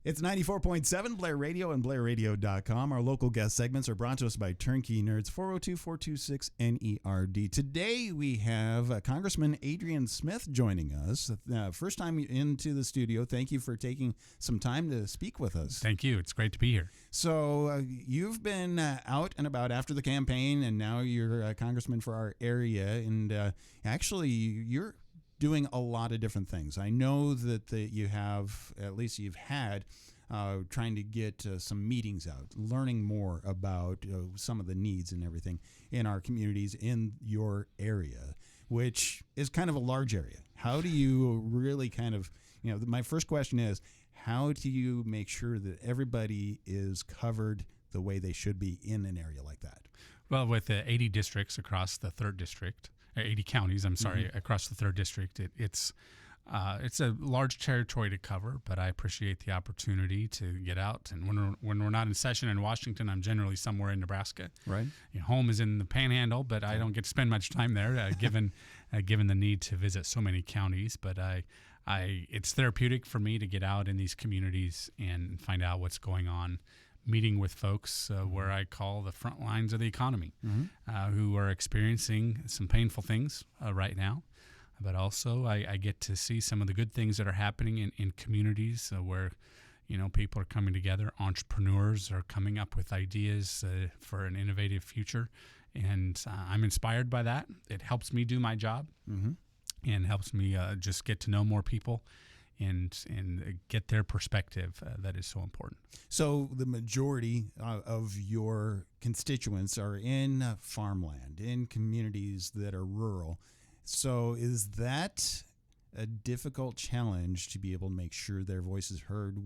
It's 94.7 Blair Radio and BlairRadio.com. Our local guest segments are brought to us by Turnkey Nerds, 402-426-NERD. Today we have Congressman Adrian Smith joining us. First time into the studio. Thank you for taking some time to speak with us. Thank you. It's great to be here. So you've been out and about after the campaign, and now you're a congressman for our area. And actually, you're doing a lot of different things. I know that you have, at least you've had, trying to get some meetings out, learning more about some of the needs and everything in our communities in your area, which is kind of a large area. How do you really kind of, my first question is, how do you make sure that everybody is covered the way they should be in an area like that? Well, with 80 districts across the 3rd district, 80 counties, across the 3rd district, it's a large territory to cover, but I appreciate the opportunity to get out. And when we're not in session in Washington, I'm generally somewhere in Nebraska. Right. Home is in the Panhandle, but I don't get to spend much time there, given the need to visit so many counties. But it's therapeutic for me to get out in these communities and find out what's going on, meeting with folks where I call the front lines of the economy, who are experiencing some painful things right now. But also I get to see some of the good things that are happening in communities where, people are coming together. Entrepreneurs are coming up with ideas for an innovative future. And I'm inspired by that. It helps me do my job and helps me just get to know more people and get their perspective. That is so important. So the majority of your constituents are in farmland, in communities that are rural. So is that a difficult challenge to be able to make sure their voice is heard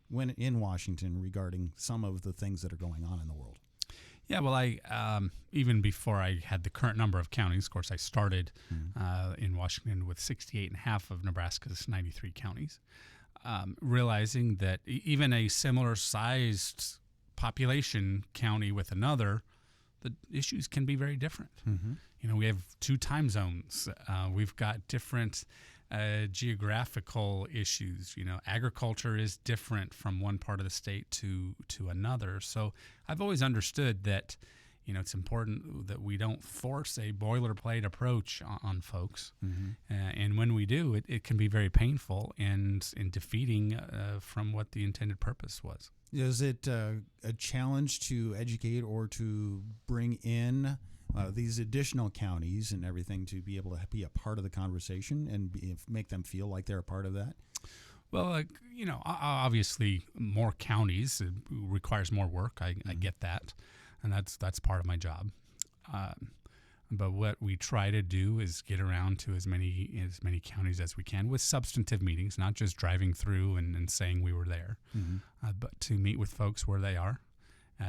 when in Washington regarding some of the things that are going on in the world? Yeah, well, I even before I had the current number of counties, of course, I started in Washington with 68 and a half of Nebraska's 93 counties, realizing that even a similar sized population county with another, the issues can be very different. We have 2 time zones. We've got different geographical issues. Agriculture is different from one part of the state to another. So I've always understood that, it's important that we don't force a boilerplate approach on folks. And when we do, it can be very painful and defeating from what the intended purpose was. Is it a challenge to educate or to bring in these additional counties and everything to be able to be a part of the conversation and make them feel like they're a part of that? Well, obviously more counties requires more work. I get that, and that's part of my job. But what we try to do is get around to as many counties as we can with substantive meetings, not just driving through and saying we were there, but to meet with folks where they are,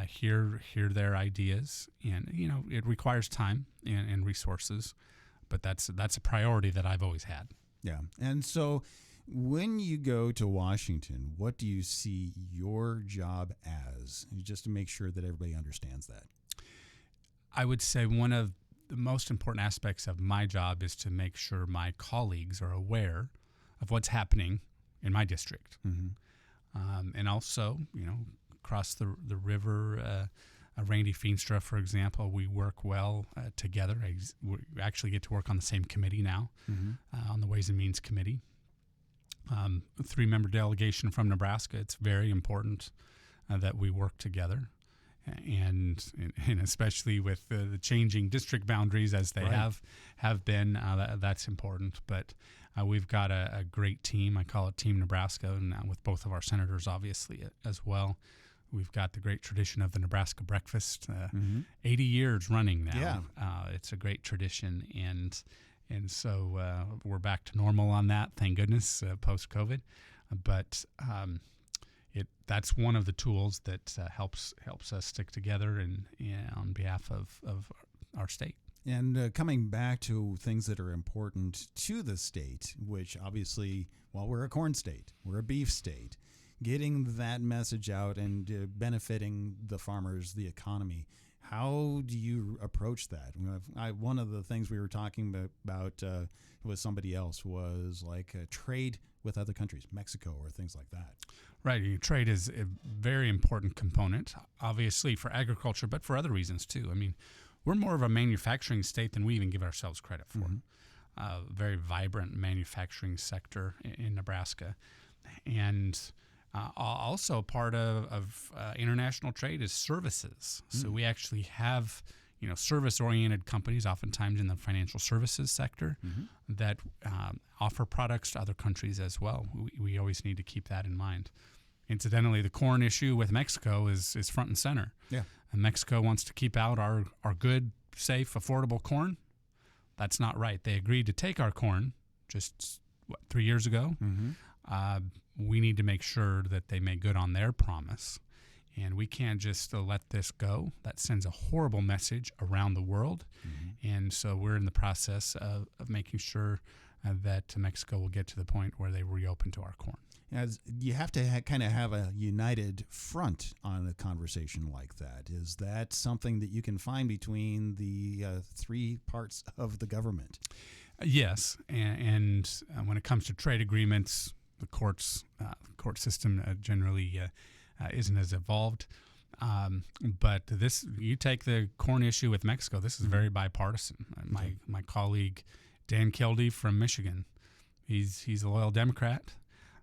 hear their ideas, and it requires time and resources, but that's a priority that I've always had. Yeah, and so when you go to Washington, what do you see your job as, just to make sure that everybody understands that? I would say one of the most important aspects of my job is to make sure my colleagues are aware of what's happening in my district. And also, across the river, Randy Feenstra, for example, we work well together. We actually get to work on the same committee now, on the Ways and Means Committee. 3-member delegation from Nebraska. It's very important that we work together. And especially with the changing district boundaries as they have been, that's important. But we've got a great team. I call it Team Nebraska, and with both of our senators, obviously, as well. We've got the great tradition of the Nebraska breakfast, 80 years running now. Yeah. It's a great tradition, and so we're back to normal on that, thank goodness, post-COVID. But that's one of the tools that helps us stick together and on behalf of our state. And coming back to things that are important to the state, which obviously, we're a corn state, we're a beef state, getting that message out and benefiting the farmers, the economy. How do you approach that? One of the things we were talking about with somebody else was like trade with other countries, Mexico or things like that. Right. Trade is a very important component, obviously for agriculture, but for other reasons too. I mean, we're more of a manufacturing state than we even give ourselves credit for. Very vibrant manufacturing sector in Nebraska. And also part of international trade is services. So we actually have, service-oriented companies, oftentimes in the financial services sector, that offer products to other countries as well. We always need to keep that in mind. Incidentally, the corn issue with Mexico is front and center. Yeah. And Mexico wants to keep out our good, safe, affordable corn. That's not right. They agreed to take our corn just, 3 years ago. We need to make sure that they make good on their promise. And we can't just let this go. That sends a horrible message around the world. And so we're in the process of making sure that Mexico will get to the point where they reopen to our corn. As you have to kind of have a united front on a conversation like that. Is that something that you can find between the three parts of the government? Yes, and when it comes to trade agreements, the court system generally isn't as evolved. But you take the corn issue with Mexico. This is very bipartisan. My colleague Dan Kildee from Michigan, he's a loyal Democrat.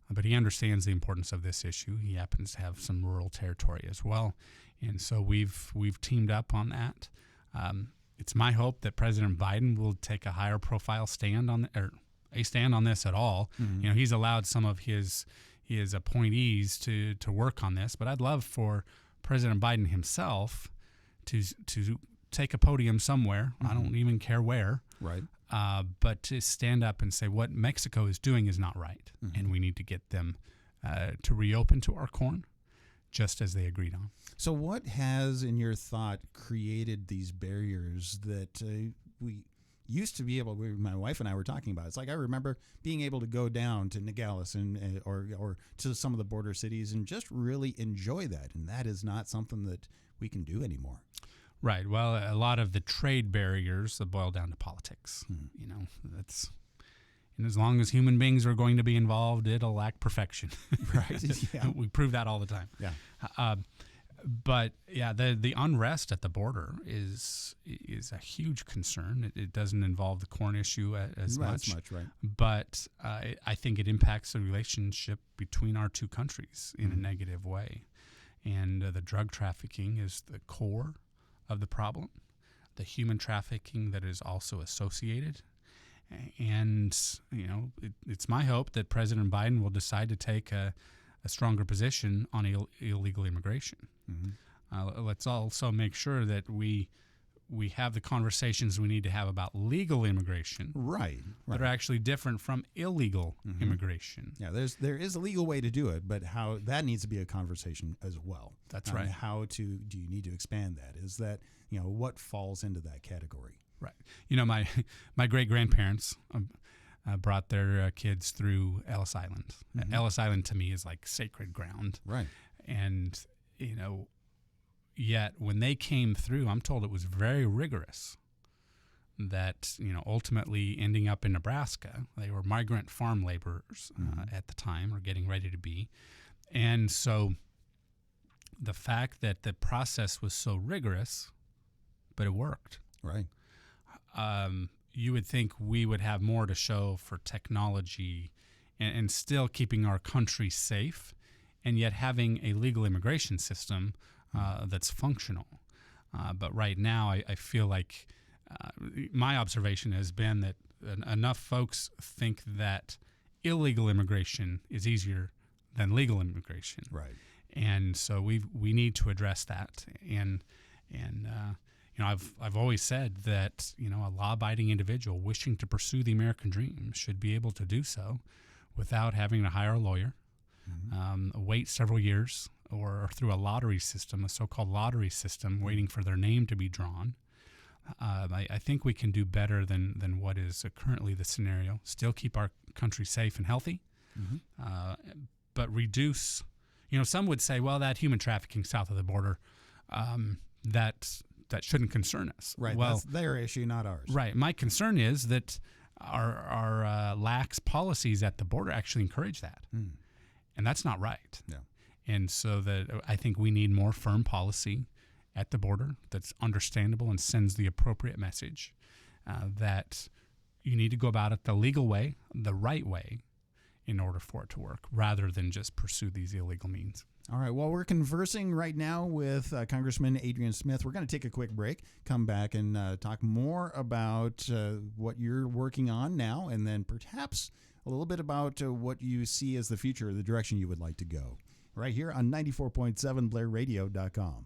But he understands the importance of this issue. He happens to have some rural territory as well, and so we've teamed up on that. It's my hope that President Biden will take a higher profile stand on this at all. He's allowed some of his appointees to work on this, but I'd love for President Biden himself to take a podium somewhere. I don't even care where. Right. But to stand up and say what Mexico is doing is not right, and we need to get them to reopen to our corn, just as they agreed on. So what has, in your thought, created these barriers that we used to be able, my wife and I were talking about? It's like I remember being able to go down to Nogales or to some of the border cities and just really enjoy that, and that is not something that we can do anymore. Right. Well, a lot of the trade barriers boil down to politics. That's, and as long as human beings are going to be involved, it'll lack perfection. Right. Yeah. We prove that all the time. Yeah. But yeah, the unrest at the border is a huge concern. It doesn't involve the corn issue as much. Right. But I think it impacts the relationship between our two countries in a negative way. And the drug trafficking is the core of the problem, the human trafficking that is also associated. And, it's my hope that President Biden will decide to take a stronger position on illegal immigration. Let's also make sure that we have the conversations we need to have about legal immigration, right, that are actually different from illegal immigration. Yeah, there is a legal way to do it, but how that needs to be a conversation as well. That's right. How do you need to expand that? Is that what falls into that category? Right. My great grandparents brought their kids through Ellis Island. Ellis Island to me is like sacred ground. Right. And yet when they came through, I'm told it was very rigorous. That ultimately ending up in Nebraska, they were migrant farm laborers at the time, or getting ready to be, and so the fact that the process was so rigorous, but it worked. Right. You would think we would have more to show for technology and still keeping our country safe, and yet having a legal immigration system that's functional. But right now, I feel like my observation has been that enough folks think that illegal immigration is easier than legal immigration. Right. And so we need to address that. And I've always said that a law-abiding individual wishing to pursue the American dream should be able to do so without having to hire a lawyer, wait several years, or through a lottery system, a so-called lottery system, waiting for their name to be drawn. I think we can do better than what is currently the scenario. Still keep our country safe and healthy, but reduce. Some would say, well, that human trafficking south of the border, that shouldn't concern us. Right. Well, that's their issue, not ours. Right. My concern is that our lax policies at the border actually encourage that, and that's not right. Yeah. And so that I think we need more firm policy at the border that's understandable and sends the appropriate message that you need to go about it the legal way, the right way, in order for it to work, rather than just pursue these illegal means. All right. Well, we're conversing right now with Congressman Adrian Smith. We're going to take a quick break, come back and talk more about what you're working on now, and then perhaps a little bit about what you see as the future, the direction you would like to go. Right here on 94.7 BlairRadio.com.